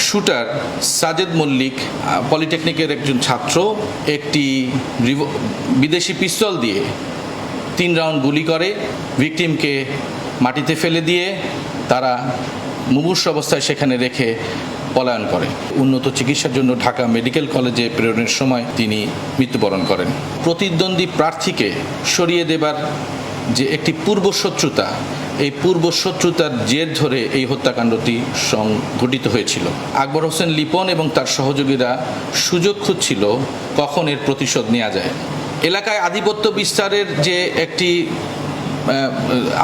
Shooter Sajed Mallick পলিটেকনিকের একজন ছাত্র একটি বিদেশি পিস্তল দিয়ে 3 রাউন্ড গুলি করে ভিকটিমকে মাটিতে ফেলে দিয়ে তারা মুমূর্ষু অবস্থায় সেখানে রেখে পলায়ন করে। উন্নত চিকিৎসার জন্য ঢাকা মেডিকেল কলেজে প্রেরণের সময় তিনি মৃত্যুবরণ করেন। প্রতিদ্বন্দ্বী প্রার্থীকে সরিয়ে দেবার যে একটি পূর্বশত্রুতা, এই পূর্বশত্রুতার জের ধরে এই হত্যাকাণ্ডটি সংঘটিত হয়েছিল। আকবর হোসেন লিপন এবং তার সহযোগীরা সুযোগ খুঁজছিল কখন এর প্রতিশোধ নেওয়া যায়। এলাকায় আধিপত্য বিস্তারের যে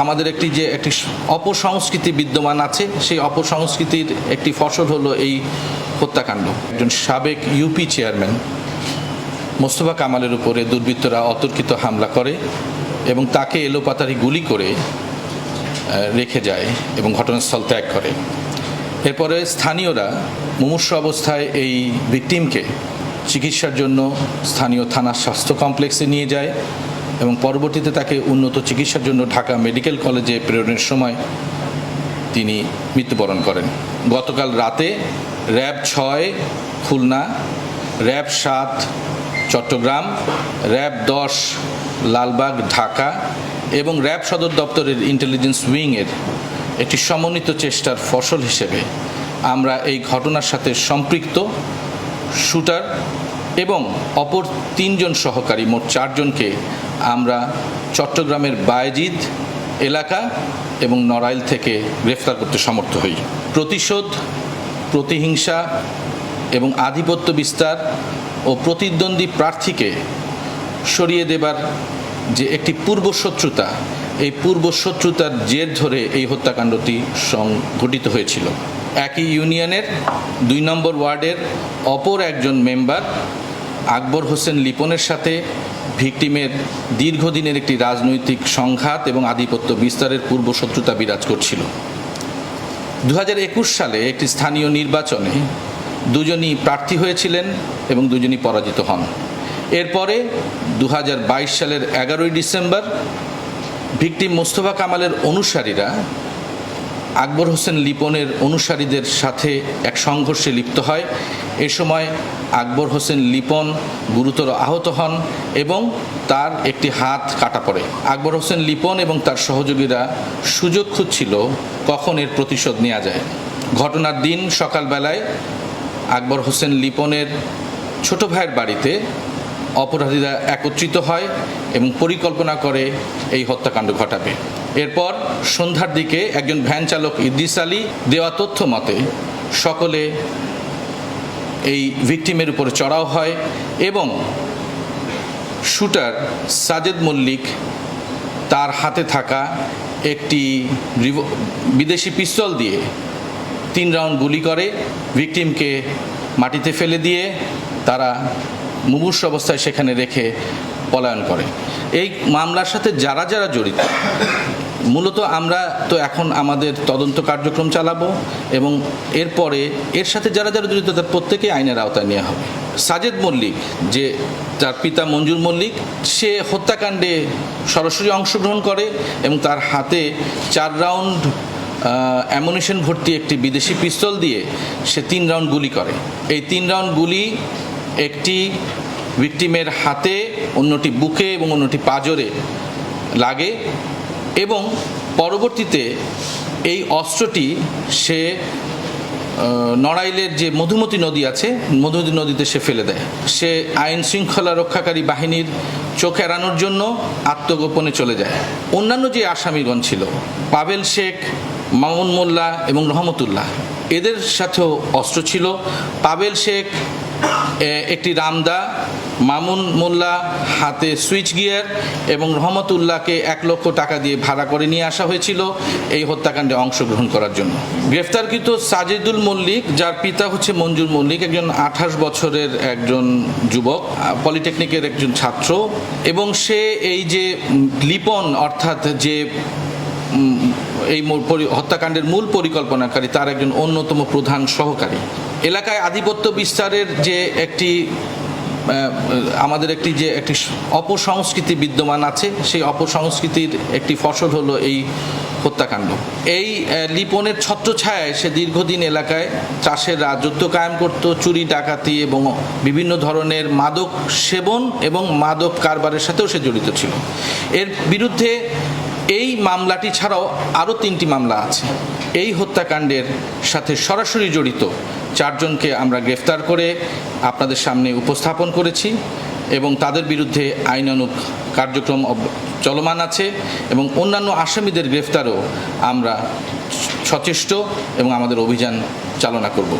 আমাদের একটি অপসংস্কৃতি বিদ্যমান আছে, সেই অপসংস্কৃতির একটি ফসল হলো এই হত্যাকাণ্ড। একজন সাবেক ইউপি চেয়ারম্যান মোস্তফা কামালের উপরে দুর্বৃত্তরা অতর্কিত হামলা করে এবং তাকে এলোপাতাড়ি গুলি করে রেখে যায় এবং ঘটনাস্থল ত্যাগ করে। এরপরে স্থানীয়রা মুমূর্ষু অবস্থায় এই ভিকটিমকে চিকিৎসার জন্য স্থানীয় থানা স্বাস্থ্য কমপ্লেক্সে নিয়ে যায় এবং পরবর্তীতে তাকে উন্নত চিকিৎসার জন্য ঢাকা মেডিকেল কলেজে প্রেরণের সময় তিনি মৃত্যুবরণ করেন। গতকাল রাতে র্যাব 6 খুলনা, র্যাব 7 চট্টগ্রাম, র্যাব 10 লালবাগ ঢাকা এবং র্যাব সদর দপ্তরের ইন্টেলিজেন্স উইংয়ের একটি সমন্বিত চেষ্টার ফসল হিসেবে আমরা এই ঘটনার সাথে সম্পৃক্ত শুটার এবং অপর 3 জন সহকারী মোট 4 জনকে আমরা চট্টগ্রামের বায়েজিদ এলাকা এবং নড়াইল থেকে গ্রেফতার করতে সমর্থ হই। প্রতিশোধ, প্রতিহিংসা এবং আধিপত্য বিস্তার ও প্রতিদ্বন্দ্বী প্রার্থীকে সরিয়ে দেবার যে একটি পূর্বশত্রুতা, এই পূর্বশত্রুতার জের ধরে এই হত্যাকাণ্ডটি সংঘটিত হয়েছিল। একই ইউনিয়নের 2 নম্বর ওয়ার্ডের অপর একজন মেম্বার আকবর হোসেন লিপনের সাথে ভিকটিমের দীর্ঘদিনের একটি রাজনৈতিক সংঘাত এবং আধিপত্য বিস্তারের পূর্বশত্রুতা বিরাজ করছিল। 2021 সালে একটি স্থানীয় নির্বাচনে 2 জনই প্রার্থী হয়েছিলেন এবং 2 জনই পরাজিত হন। এরপরে 2022 সালের 11ই ডিসেম্বর ভিকটিম মোস্তফা কামালের অনুসারীরা আকবর হোসেন লিপনের অনুসারীদের সাথে এক সংঘর্ষে লিপ্ত হয়। এ সময় আকবর হোসেন লিপন গুরুতর আহত হন এবং তার একটি হাত কাটা পড়ে। আকবর হোসেন লিপন এবং তার সহযোগীরা সুযোগ খুঁজছিল কখন এর প্রতিশোধ নেওয়া যায়। ঘটনার দিন সকালবেলায় আকবর হোসেন লিপনের ছোট ভাইয়ের বাড়িতে অপরাধীরা একত্রিত হয় এবং পরিকল্পনা করে এই হত্যাকাণ্ড ঘটাবে। এরপর সন্ধ্যার দিকে একজন ভ্যান চালক ইদ্রিস আলী দেওয়া তথ্য মতে সকলে এই ভিকটিমের উপরে চড়াও হয় এবং শুটার সাজেদ মল্লিক তার হাতে থাকা একটি বিদেশি পিস্তল দিয়ে 3 রাউন্ড গুলি করে ভিকটিমকে মাটিতে ফেলে দিয়ে তারা মুমূর্ষু অবস্থায় সেখানে রেখে পলায়ন করে। এই মামলার সাথে যারা যারা জড়িত, মূলত আমরা তো এখন আমাদের তদন্ত কার্যক্রম চালাবো এবং এরপরে এর সাথে যারা যারা জড়িত তার প্রত্যেকেই আইনের আওতায় নেওয়া হবে। সাজেদ মল্লিক, যে তার পিতা মঞ্জুর মল্লিক, সে হত্যাকাণ্ডে সরাসরি অংশগ্রহণ করে এবং তার হাতে 4 রাউন্ড অ্যামুনিশন ভর্তি একটি বিদেশি পিস্তল দিয়ে সে 3 রাউন্ড গুলি করে। এই 3 রাউন্ড গুলি একটি ভিকটিমের হাতে, অন্যটি বুকে এবং অন্যটি পাঁজরে লাগে এবং পরবর্তীতে এই অস্ত্রটি সে নড়াইলের যে মধুমতি নদী আছে, মধুমতি নদীতে সে ফেলে দেয়। সে আইন শৃঙ্খলা রক্ষাকারী বাহিনীর চোখ এড়ানোর জন্য আত্মগোপনে চলে যায়। অন্যান্য যে আসামিগণ ছিল, পাভেল শেখ, মামুন মোল্লা এবং রহমতুল্লাহ, এদের সাথেও অস্ত্র ছিল। পাভেল শেখ একটি রামদা, মামুন মোল্লা হাতে সুইচ গিয়ার এবং রহমতুল্লাহকে 1 লক্ষ টাকা দিয়ে ভাড়া করে নিয়ে আসা হয়েছিল এই হত্যাকাণ্ডে অংশগ্রহণ করার জন্য। গ্রেফতারকৃত সাজেদুল মল্লিক, যার পিতা হচ্ছে মঞ্জুর মল্লিক, একজন 28 বছরের একজন যুবক, পলিটেকনিকের একজন ছাত্র এবং সে এই যে লিপন অর্থাৎ যে এই হত্যাকাণ্ডের মূল পরিকল্পনাকারী, তার একজন অন্যতম প্রধান সহকারী। এলাকায় আধিপত্য বিস্তারের যে একটি আমাদের একটি অপসংস্কৃতি বিদ্যমান আছে, সেই অপসংস্কৃতির একটি ফসল হলো এই হত্যাকাণ্ড। এই লিপনের ছত্রছায়ায় সে দীর্ঘদিন এলাকায় চাষের রাজত্ব কায়েম করত, চুরি ডাকাতি এবং বিভিন্ন ধরনের মাদক সেবন এবং মাদক কারবারের সাথেও সে জড়িত ছিল। এর বিরুদ্ধে এই মামলাটি ছাড়াও আরও 3টি মামলা আছে। এই হত্যাকাণ্ডের সাথে সরাসরি জড়িত 4 জনকে আমরা গ্রেফতার করে আপনাদের সামনে উপস্থাপন করেছি এবং তাদের বিরুদ্ধে আইনানুগ কার্যক্রম চলমান আছে এবং অন্যান্য আসামিদের গ্রেফতারও আমরা সচেষ্ট এবং আমাদের অভিযান চালনা করব।